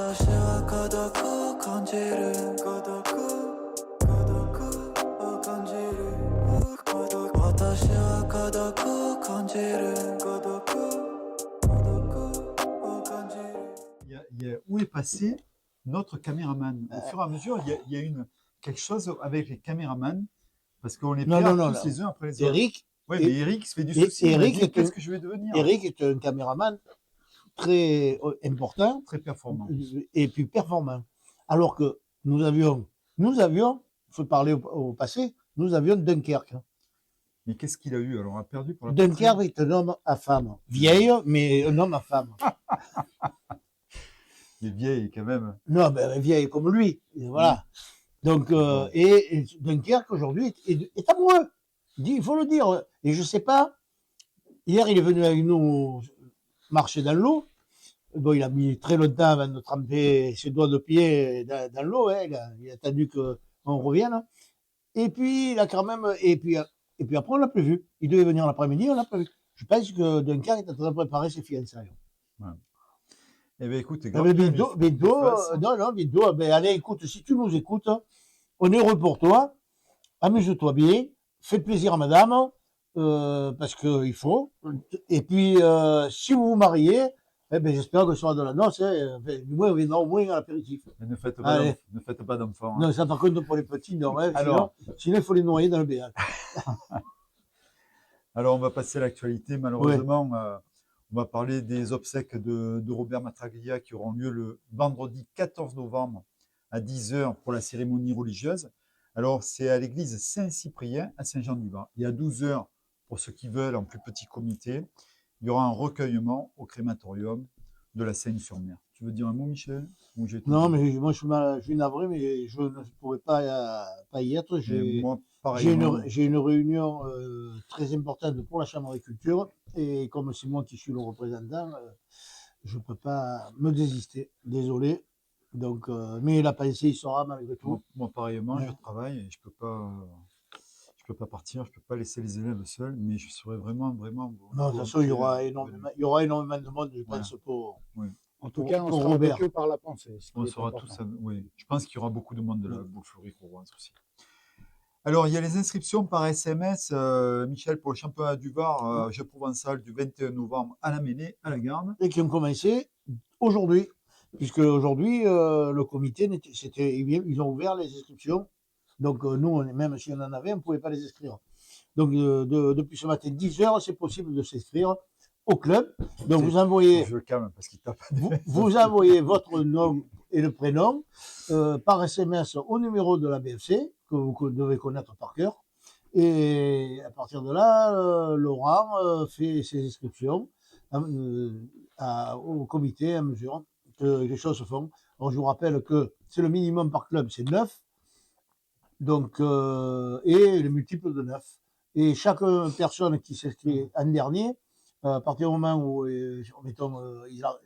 私は孤独を感じる孤独を感じる私は孤独を感じる孤独を感じる。Où est passé notre caméraman? Au fur et à mesure, il y a quelque chose avec les caméramans, parce qu'on les Non, perd non, non, tous non. les uns après les autres. Eric, Oui, et- mais Eric se fait du souci. Il m'a Eric dit, est qu'est-ce un- que je vais devenir? Eric est un caméraman très important Très performant. et puis performant. Alors que nous avions, il faut parler au passé, nous avions Dunkerque. Mais qu'est-ce qu'il a eu? Alors, on a perdu pour la Dunkerque est un homme à femme. Vieille, mais un homme à femme. Il est vieil quand même. Non, ben, vieille comme lui. Et voilà. Donc, Bon. et Dunkerque aujourd'hui est amoureux. Il faut le dire. Et je sais pas, hier il est venu avec nous marcher dans l'eau. Bon, il a mis très longtemps avant de tremper ses doigts de pied dans l'eau. Hein. Il a attendu qu'on revienne. Et puis, il a quand même. Et puis après, on l'a plus vu. Il devait venir l'après-midi, on l'a pas vu. Je pense que Dunkerque est en train de préparer ses fiançailles. Ouais. Eh bien, écoute, Non, mais bientôt, bientôt. Ben, allez, écoute, si tu nous écoutes, on est heureux pour toi. Amuse-toi bien. Fais plaisir à madame, parce qu'il faut. Et puis, si vous vous mariez, eh ben, j'espère que ce sera de la noce. Hein. Du moins, on viendra au moins à l'apéritif. Ne faites Allez. pas d'enfants. Non, ça, par contre, pour les petits, non. Hein, Alors. Sinon, il faut les noyer dans le béat. Alors, on va passer à l'actualité. Malheureusement, on va parler des obsèques de Robert Matraglia qui auront lieu le vendredi 14 novembre à 10h pour la cérémonie religieuse. Alors, c'est à l'église Saint-Cyprien à Saint-Jean-du-Var. Et à 12h, pour ceux qui veulent, en plus petit comité, il y aura un recueillement au crématorium de la Seine-sur-Mer. Tu veux dire un mot, Michel? Non, mais moi, je suis navré, mais je ne pourrais pas y être. J'ai une réunion très importante pour la Chambre d'agriculture et comme c'est moi qui suis le représentant, je ne peux pas me désister. Désolé. Donc, mais la pensée il sera malgré tout. Moi, pareillement, je travaille et je peux pas partir, je peux pas laisser les élèves seuls, mais je serais vraiment. Non, de toute façon, il y aura énormément de monde, je pense, pour. Oui. En tout cas, on sera avec eux par la pensée. On sera tous. Oui, je pense qu'il y aura beaucoup de monde de la Boufferie Courroise aussi. Alors, il y a les inscriptions par SMS, Michel, pour le championnat du Var, jeu provençal du 21 novembre à la Mêlée, à la Garde. Et qui ont commencé aujourd'hui, puisque aujourd'hui, le comité, ils ont ouvert les inscriptions. Donc, nous, même si on en avait, on ne pouvait pas les inscrire. Donc, depuis ce matin, 10h, c'est possible de s'inscrire au club. Donc, vous envoyez. Je le calme parce qu'il tape. Vous envoyez votre nom et le prénom par SMS au numéro de la BFC, que vous devez connaître par cœur. Et à partir de là, Laurent fait ses inscriptions au comité à mesure que les choses se font. Alors, je vous rappelle que c'est le minimum par club, c'est 9. Donc, et le multiple de 9. Et chaque personne qui s'inscrit en dernier, à partir du moment où, mettons,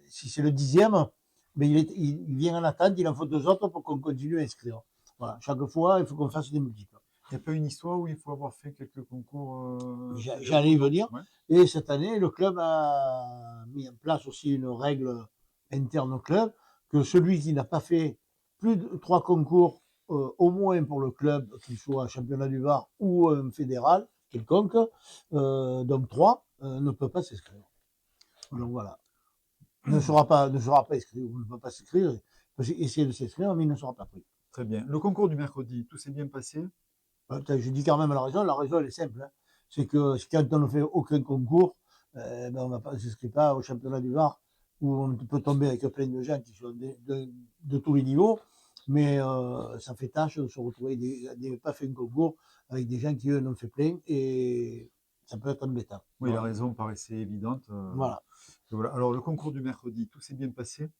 si c'est le 10e, mais il vient en attente, il en faut 2 autres pour qu'on continue à inscrire. Voilà, chaque fois, il faut qu'on fasse des multiples. Il n'y a pas une histoire où il faut avoir fait quelques concours J'allais y venir. Ouais. Et cette année, le club a mis en place aussi une règle interne au club, que celui qui n'a pas fait plus de 3 concours, au moins pour le club, qu'il soit championnat du Var ou fédéral, quelconque, donc 3, ne peut pas s'inscrire. Donc voilà. Ne sera pas inscrit, ou ne peut pas s'inscrire, il peut essayer de s'inscrire, mais il ne sera pas pris. Très bien. Le concours du mercredi, tout s'est bien passé? Je dis quand même la raison elle est simple. Hein. C'est que quand on ne fait aucun concours, on ne s'inscrit pas au championnat du Var, où on peut tomber avec plein de gens qui sont de tous les niveaux, mais ça fait tâche de se retrouver pas fait un concours avec des gens qui eux en ont fait plein, et ça peut être embêtant. Oui, la raison paraissait évidente. Voilà. Alors, le concours du mercredi, tout s'est bien passé?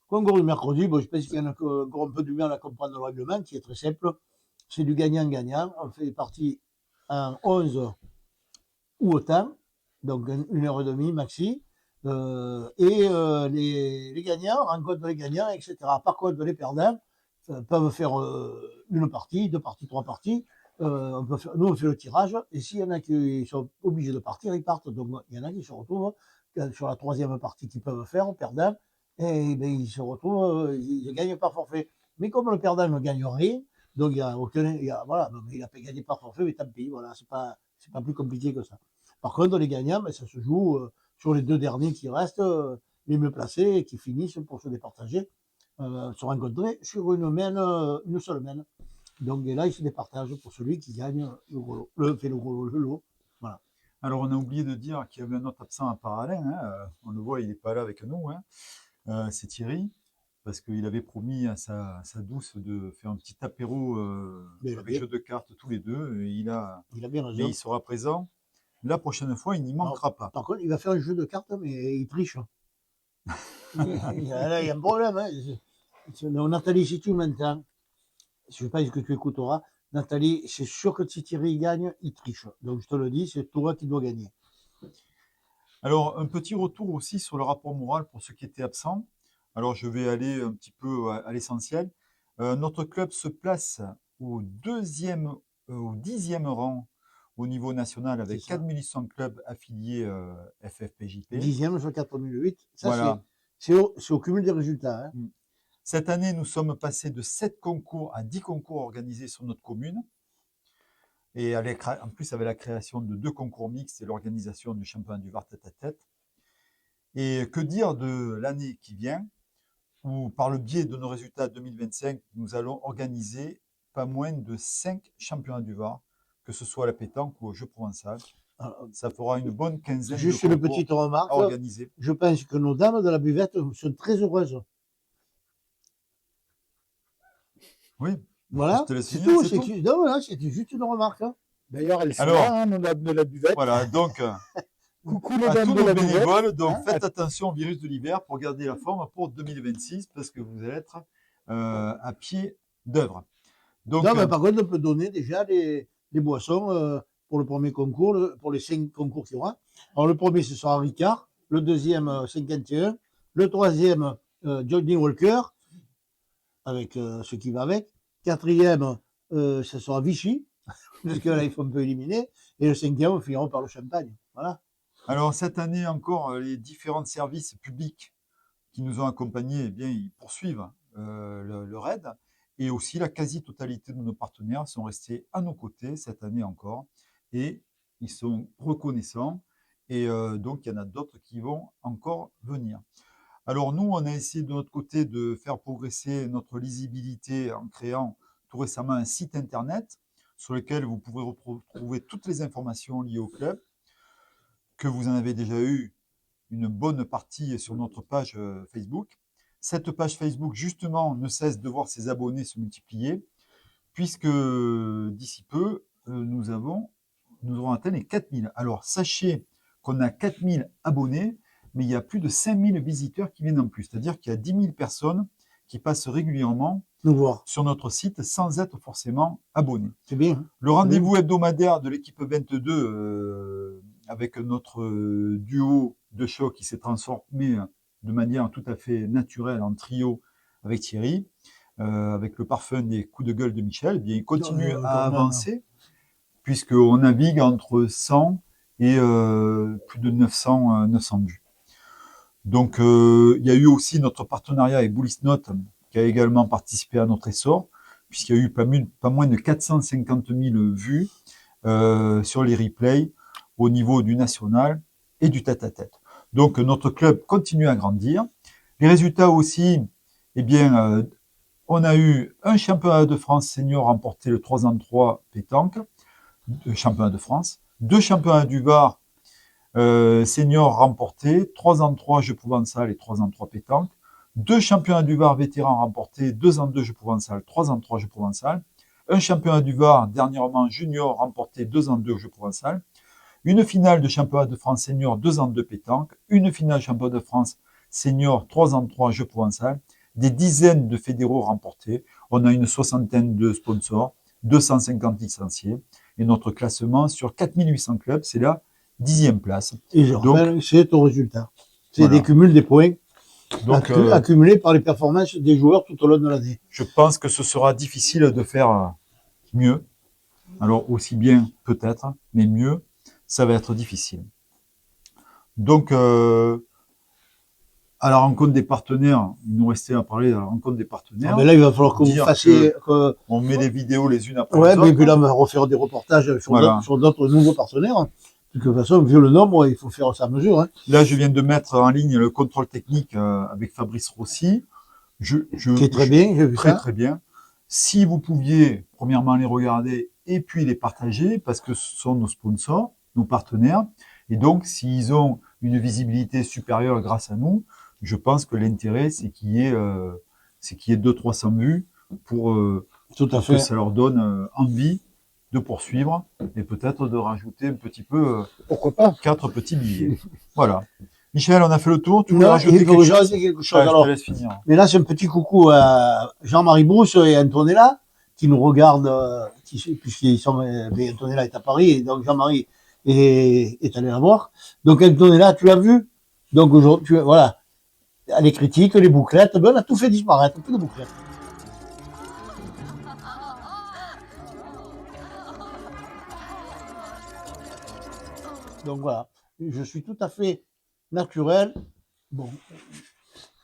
Concours du mercredi, je pense qu'il y en a encore un peu du mal à comprendre le règlement, qui est très simple. C'est du gagnant-gagnant. On fait partie en 11 ou autant, donc 1h30 maxi. Et les gagnants rencontrent les gagnants, etc. Par contre, les perdants peuvent faire une partie, 2 parties, 3 parties. Nous, on fait le tirage. Et s'il y en a qui sont obligés de partir, ils partent. Donc, il y en a qui se retrouvent sur la 3e partie qu'ils peuvent faire, perdants. et ben, il se retrouve, il gagne par forfait. Mais comme le perdant ne gagne rien, donc il y a aucun, voilà, donc il a pas gagné par forfait, mais tant pis, voilà, c'est pas plus compliqué que ça. Par contre, les gagnants, ben, ça se joue sur les 2 derniers qui restent, les mieux placés et qui finissent pour se départager, se rencontrer sur une seule mène. Donc et là, ils se départagent pour celui qui gagne le gros lot, le lot. Voilà. Alors, on a oublié de dire qu'il y avait un autre absent à part Alain, hein, on le voit, il n'est pas là avec nous, hein. C'est Thierry, parce qu'il avait promis à sa douce de faire un petit apéro Mais avec jeu de cartes tous les deux. Et il a bien mais raison. il sera présent. La prochaine fois, il n'y manquera pas. Par contre, il va faire un jeu de cartes, mais il triche. Là, il y a un problème. Hein. Donc, Nathalie, si tu m'entends, je ne sais pas ce que tu écouteras. Nathalie, c'est sûr que si Thierry gagne, il triche. Donc je te le dis, c'est toi qui dois gagner. Alors, un petit retour aussi sur le rapport moral pour ceux qui étaient absents. Alors, je vais aller un petit peu à l'essentiel. Notre club se place au 10e rang au niveau national avec C'est ça. 4800 clubs affiliés FFPJP. 10e sur 4008. Ça, Voilà. c'est au cumul des résultats. Hein. Cette année, nous sommes passés de 7 concours à 10 concours organisés sur notre commune. Et en plus, avec la création de 2 concours mixtes et l'organisation du championnat du Var tête-à-tête. Et que dire de l'année qui vient, où par le biais de nos résultats 2025, nous allons organiser pas moins de 5 championnats du Var, que ce soit à la pétanque ou au jeu provençal. Alors, Ça fera une bonne quinzaine juste de une concours petite remarque. à organiser. Je pense que nos dames de la buvette sont très heureuses. Oui, Voilà, je te laisse c'est finir, tout. c'est tout. Non, voilà, c'était juste une remarque. Hein. D'ailleurs, elles sont Alors, là, hein, nos dames de la buvette. Voilà, donc Coucou les à dames tous de nos la buvette. bénévoles, donc Hein, faites attention au virus de l'hiver pour garder la forme pour 2026 parce que vous allez être à pied d'œuvre. Donc, Non, mais par contre, on peut donner déjà des boissons pour le premier concours, pour les 5 concours qu'il y aura. Alors, le premier, ce sera Ricard. Le deuxième, 51. Le troisième, Johnny Walker, avec ce qui va avec. Quatrième, ce sera Vichy, parce que là, il faut un peu éliminer. Et le cinquième, on finira par le champagne. Voilà. alors cette année encore, les différents services publics qui nous ont accompagnés, eh bien, ils poursuivent le raid. Et aussi, la quasi-totalité de nos partenaires sont restés à nos côtés cette année encore. Et ils sont reconnaissants. Et donc, il y en a d'autres qui vont encore venir. Alors nous, on a essayé de notre côté de faire progresser notre lisibilité en créant tout récemment un site internet sur lequel vous pouvez retrouver toutes les informations liées au club, que vous en avez déjà eu une bonne partie sur notre page Facebook. Cette page Facebook, justement, ne cesse de voir ses abonnés se multiplier, puisque d'ici peu, nous aurons atteint les 4000. Alors, sachez qu'on a 4000 abonnés, mais il y a plus de 5000 visiteurs qui viennent en plus. C'est-à-dire qu'il y a 10 000 personnes qui passent régulièrement Nous voir. sur notre site sans être forcément abonnés. C'est bien. Le rendez-vous hebdomadaire de l'équipe 22 avec notre duo de choc qui s'est transformé de manière tout à fait naturelle en trio avec Thierry, avec le parfum des coups de gueule de Michel, eh bien, il continue à avancer puisqu'on navigue entre 100 et plus de 900 vues. Donc, il y a eu aussi notre partenariat avec Bullis Note qui a également participé à notre essor, puisqu'il y a eu pas moins de 450 000 vues sur les replays au niveau du national et du tête-à-tête. Donc, notre club continue à grandir. Les résultats aussi, eh bien, on a eu un championnat de France senior remporté le 3 en 3 pétanque, championnat de France, 2 championnats du Var senior remportés, 3 en 3 jeux provençal et 3 en 3 pétanque, 2 championnats du Var vétérans remportés, 2 en 2 jeux provençal, 3 en 3 jeux provençal, un championnat du Var dernièrement junior remporté, 2 en 2 jeux provençal, une finale de championnat de France senior 2 en 2 pétanque, une finale championnat de France senior 3 en 3 jeux provençal, des dizaines de fédéraux remportés, on a une soixantaine de sponsors, 250 licenciés, et notre classement sur 4800 clubs, c'est la 10e place. Et je rappelle, c'est ton résultat. C'est des cumuls des points accumulés par les performances des joueurs tout au long de l'année. Je pense que ce sera difficile de faire mieux. Alors aussi bien peut-être, mais mieux, ça va être difficile. Donc, à la rencontre des partenaires, il nous restait à parler de la rencontre des partenaires. Ah, mais là, il va falloir que vous Dire fassiez. On met les vidéos les unes après Ouais, les mais autres. puis là, on va refaire des reportages sur Voilà. sur d'autres nouveaux partenaires. De toute façon, vu le nombre, il faut faire ça à mesure. Hein. Là, je viens de mettre en ligne le contrôle technique avec Fabrice Rossi. Qui est très bien, j'ai vu Très, ça. très bien. Si vous pouviez, premièrement, les regarder et puis les partager, parce que ce sont nos sponsors, nos partenaires. Et donc, s'ils ont une visibilité supérieure grâce à nous, je pense que l'intérêt, c'est qu'il y ait 200-300 vues pour Tout à que fait. ça leur donne envie de poursuivre et peut-être de rajouter un petit peu Pourquoi pas? 4 petits billets. Voilà. Michel, on a fait le tour. Tu veux Non, rajouter il faut quelque que chose? j'ajoute quelque chose. Ah, je Alors, te laisse finir. mais là, c'est un petit coucou à Jean-Marie Brousse et Antonella qui nous regardent, puisqu'ils sont, Antonella est à Paris et donc Jean-Marie est allé la voir. Donc Antonella, tu l'as vu. Donc aujourd'hui, voilà, les critiques, les bouclettes, ben, on a tout fait disparaître, plus de bouclettes. Donc voilà, je suis tout à fait naturel. Bon,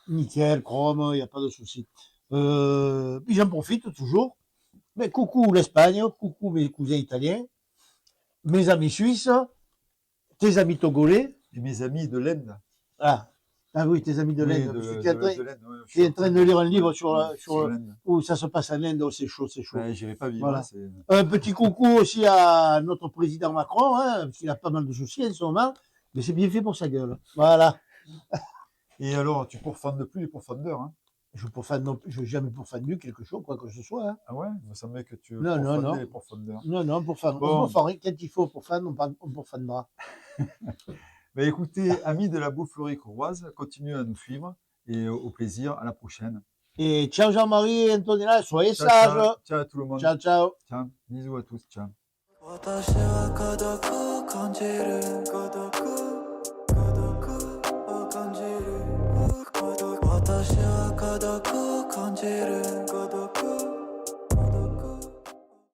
nickel, chrome, il n'y a pas de souci. Puis j'en profite toujours. Mais coucou l'Espagne, coucou mes cousins italiens, mes amis suisses, tes amis togolais. Et mes amis de l'Inde. Ah, ah oui, tes amis de Oui, l'Inde. de Tu es en train- l'Inde, ouais, je tu es suis en train de lire un livre sur l'Inde. où ça se passe en Inde. Oh, c'est chaud, c'est chaud. Ouais, j'irai pas vivre. Voilà. Là, c'est- Un petit coucou aussi à notre président Macron, hein, parce qu'il a pas mal de soucis en ce moment, mais c'est bien fait pour sa gueule. Voilà. Et alors, tu pourfendes plus les pourfendeurs. Hein. Je n'ai jamais pourfendu quelque chose, quoi que ce soit. Hein. Ah ouais, il me semblait que tu Non, non, pourfendais non. les pourfendeurs. Non, pour fan. Bon. Quand il faut pour fan, on pourfendra. Bah, écoutez, amis de la bouffe fleurie-courroise, continuez à nous suivre et au plaisir, à la prochaine. Et ciao Jean-Marie et Antonella, soyez Ciao, sages. ciao, ciao à tout le monde. Ciao, ciao. Ciao. Bisous à tous. Ciao. 私は孤独を感じる孤独を感じる私は孤独を感じる孤独